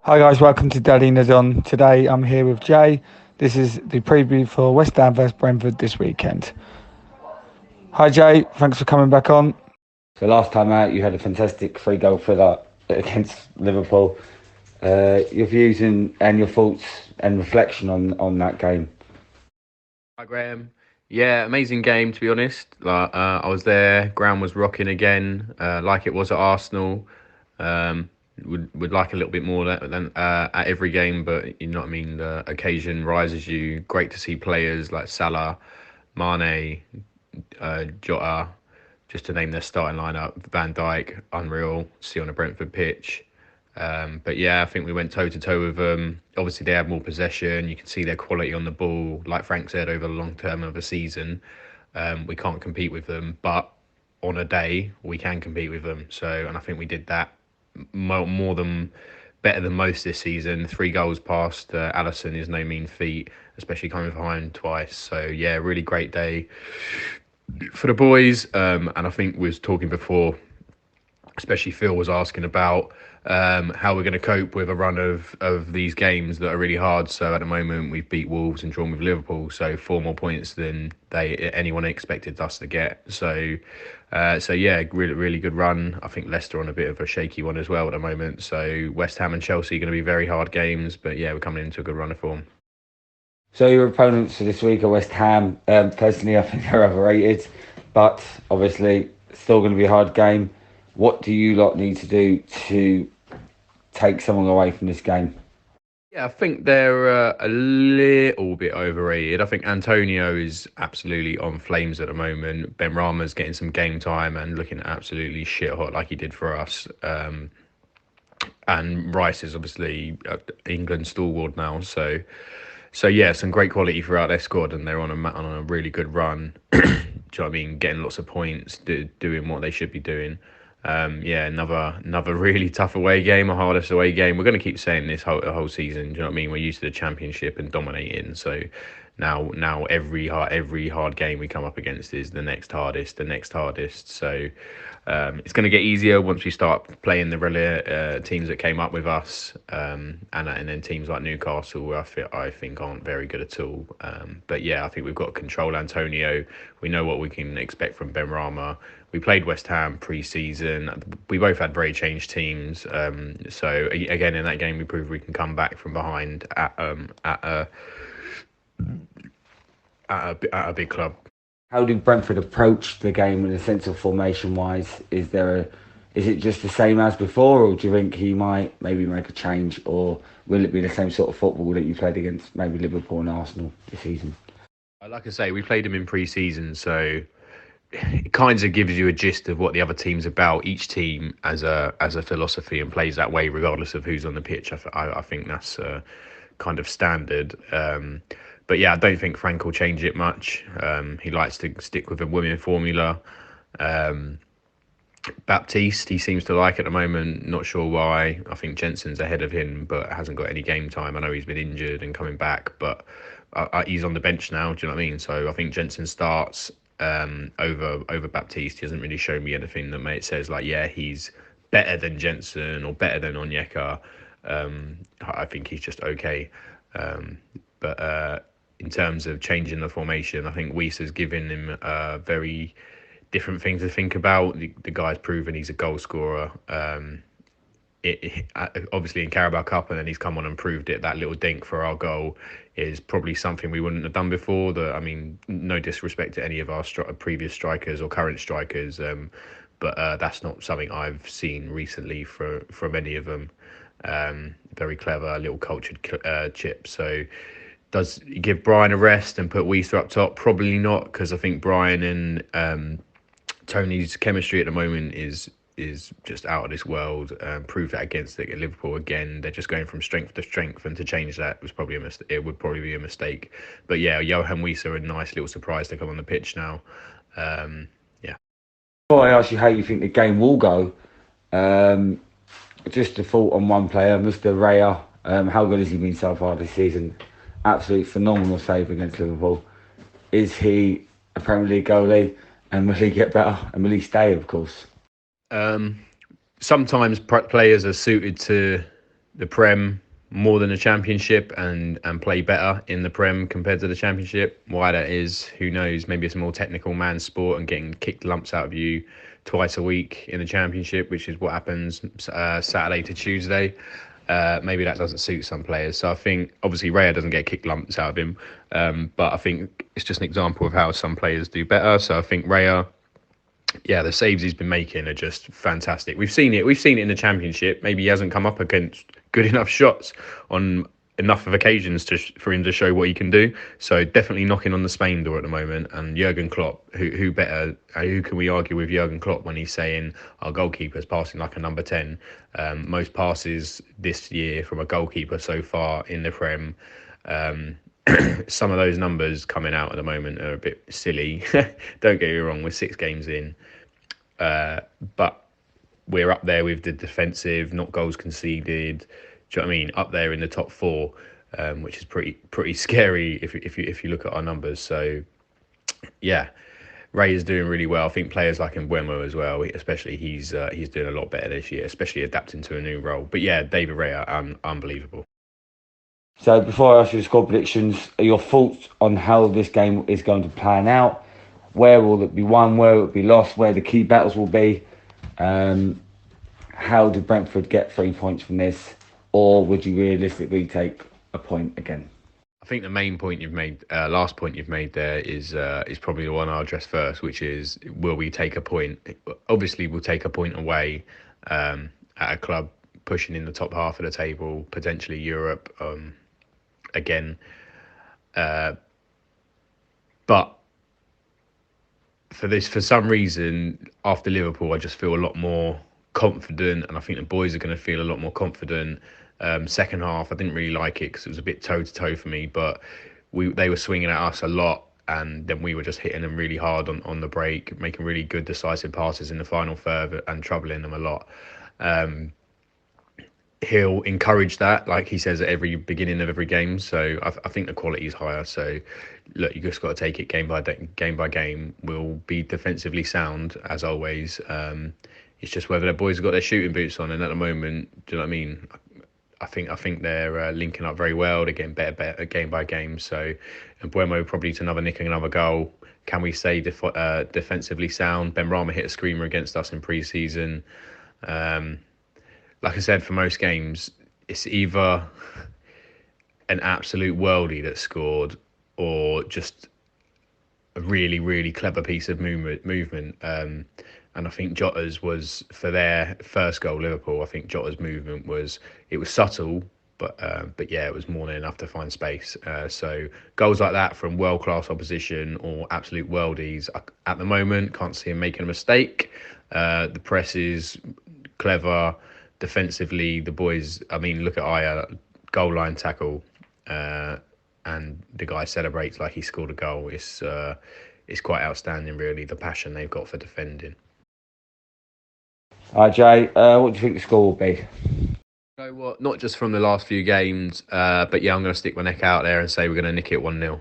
Hi guys, welcome to Daddy Nadon. Today I'm here with Jay. This is the preview for West Ham vs Brentford this weekend. Hi Jay, thanks for coming back on. So last time out, you had a fantastic three-goal thriller against Liverpool. Your views and your thoughts and reflection on that game. Hi Graham. Yeah, amazing game to be honest. I was there. Ground was rocking again, like it was at Arsenal. Um, would like a little bit more than at every game, but you know what I mean. The occasion rises you. Great to see players like Salah, Mane, Jota, just to name their starting lineup. Van Dijk, unreal. To see on a Brentford pitch. But yeah, I think we went toe to toe with them. Obviously, they have more possession. You can see their quality on the ball. Like Frank said, over the long term of a season, we can't compete with them. But on a day, we can compete with them. So, and I think we did that more than better than most this season. 3 goals past Allison is no mean feat, especially coming behind twice. So yeah, really great day for the boys. And I think we was talking before, especially Phil was asking about how we're going to cope with a run of these games that are really hard. So at the moment we've beat Wolves and drawn with Liverpool, so 4 more points than anyone expected us to get. So yeah, really good run. I think Leicester on a bit of a shaky one as well at the moment. So West Ham and Chelsea are going to be very hard games, but yeah, we're coming into a good run of form. So your opponents for this week are West Ham. Personally, I think they're overrated, but obviously still going to be a hard game. What do you lot need to do to take someone away from this game? Yeah, I think they're a little bit overrated. I think Antonio is absolutely on flames at the moment. Ben Rama's getting some game time and looking absolutely shit hot like he did for us. And Rice is obviously England stalwart now. So yeah, some great quality throughout their squad, and they're on a really good run. Do you know what I mean? Getting lots of points, doing what they should be doing. Yeah, another really tough away game, a hardest away game. We're going to keep saying this whole season. Do you know what I mean? We're used to the championship and dominating, so now every hard game we come up against is the next hardest, the next hardest. So it's going to get easier once we start playing the teams that came up with us, and then teams like Newcastle, who I think aren't very good at all. But yeah, I think we've got to control Antonio. We know what we can expect from Ben Rama. We played West Ham pre-season. We both had very changed teams. So again, in that game, we proved we can come back from behind at a big club. How do Brentford approach the game in the sense of formation wise? Is it just the same as before, or do you think he might maybe make a change, or will it be the same sort of football that you played against maybe Liverpool and Arsenal this season? Like I say, we played them in pre-season, so it kind of gives you a gist of what the other team's about. Each team as a philosophy and plays that way, regardless of who's on the pitch. I think that's kind of standard. But yeah, I don't think Frank will change it much. He likes to stick with a women formula. Um, Baptiste, he seems to like at the moment. Not sure why. I think Jensen's ahead of him, but hasn't got any game time. I know he's been injured and coming back, but he's on the bench now. Do you know what I mean? So I think Jensen starts over Baptiste. He hasn't really shown me anything that says like, yeah, he's better than Jensen or better than Onyeka. I think he's just okay. But in terms of changing the formation, I think Weiss has given him very different things to think about. The guy's proven he's a goal scorer. Obviously in Carabao Cup, and then he's come on and proved it. That little dink for our goal is probably something we wouldn't have done before. I mean, no disrespect to any of our previous strikers or current strikers, but that's not something I've seen recently from any of them. Very clever, little cultured chip. So does he give Brian a rest and put Weiss up top? Probably not, because I think Brian and Tony's chemistry at the moment is just out of this world. Proved that against Liverpool again. They're just going from strength to strength, and to change that was probably it would probably be a mistake. But yeah, Johan Weiss are a nice little surprise to come on the pitch now. Yeah. Before I ask you how you think the game will go, um, just a thought on one player, Mr. Raya. How good has he been so far this season? Absolutely phenomenal save against Liverpool. Is he a Premier League goalie, and will he get better? And will he stay, of course? Sometimes players are suited to the Prem more than the Championship and play better in the Prem compared to the Championship. Why that is, who knows? Maybe it's a more technical man's sport and getting kicked lumps out of you twice a week in the Championship, which is what happens Saturday to Tuesday. Maybe that doesn't suit some players. So I think obviously Raya doesn't get kicked lumps out of him, but I think it's just an example of how some players do better. So I think Raya, yeah, the saves he's been making are just fantastic. We've seen it. We've seen it in the Championship. Maybe he hasn't come up against good enough shots on enough of occasions for him to show what he can do. So definitely knocking on the Spain door at the moment. And Jurgen Klopp, who better? Who can we argue with Jurgen Klopp when he's saying our goalkeeper's passing like a number 10? Most passes this year from a goalkeeper so far in the Prem. Some of those numbers coming out at the moment are a bit silly. Don't get me wrong, we're 6 games in. But we're up there with the defensive, not goals conceded. Do you know what I mean? Up there in the top 4, which is pretty scary if you look at our numbers. So yeah, Ray is doing really well. I think players like Mbeumo as well, especially he's doing a lot better this year, especially adapting to a new role. But yeah, David Raya, unbelievable. So before I ask you the score predictions, are your thoughts on how this game is going to plan out? Where will it be won? Where will it be lost? Where the key battles will be? How did Brentford get 3 points from this? Or would you realistically take a point again? I think the main point you've made, last point you've made there is probably the one I'll address first, which is, will we take a point? Obviously, we'll take a point away at a club pushing in the top half of the table, potentially Europe again. But for some reason, after Liverpool, I just feel a lot more confident, and I think the boys are going to feel a lot more confident. Second half, I didn't really like it because it was a bit toe-to-toe for me, but they were swinging at us a lot, and then we were just hitting them really hard on the break, making really good decisive passes in the final third and troubling them a lot. He'll encourage that, like he says at every beginning of every game. So I think the quality is higher. So look, you just got to take it game by game. We'll be defensively sound as always. It's just whether the boys have got their shooting boots on, and at the moment, do you know what I mean? I think they're linking up very well. They're getting better game by game. So, and Mbeumo probably to nick another goal. Can we stay defensively sound? Ben Rama hit a screamer against us in pre-season. Like I said, for most games, it's either an absolute worldie that scored or just a really, really clever piece of movement. And I think Jota's was, for their first goal, Liverpool, I think Jota's movement was subtle, but yeah, it was more than enough to find space. So goals like that from world-class opposition or absolute worldies, at the moment, can't see him making a mistake. The press is clever. Defensively, the boys, I mean, look at Aya, goal line tackle, and the guy celebrates like he scored a goal. It's quite outstanding, really, the passion they've got for defending. All right, Jay, what do you think the score will be? You know what? Not just from the last few games, but yeah, I'm going to stick my neck out there and say we're going to nick it 1-0.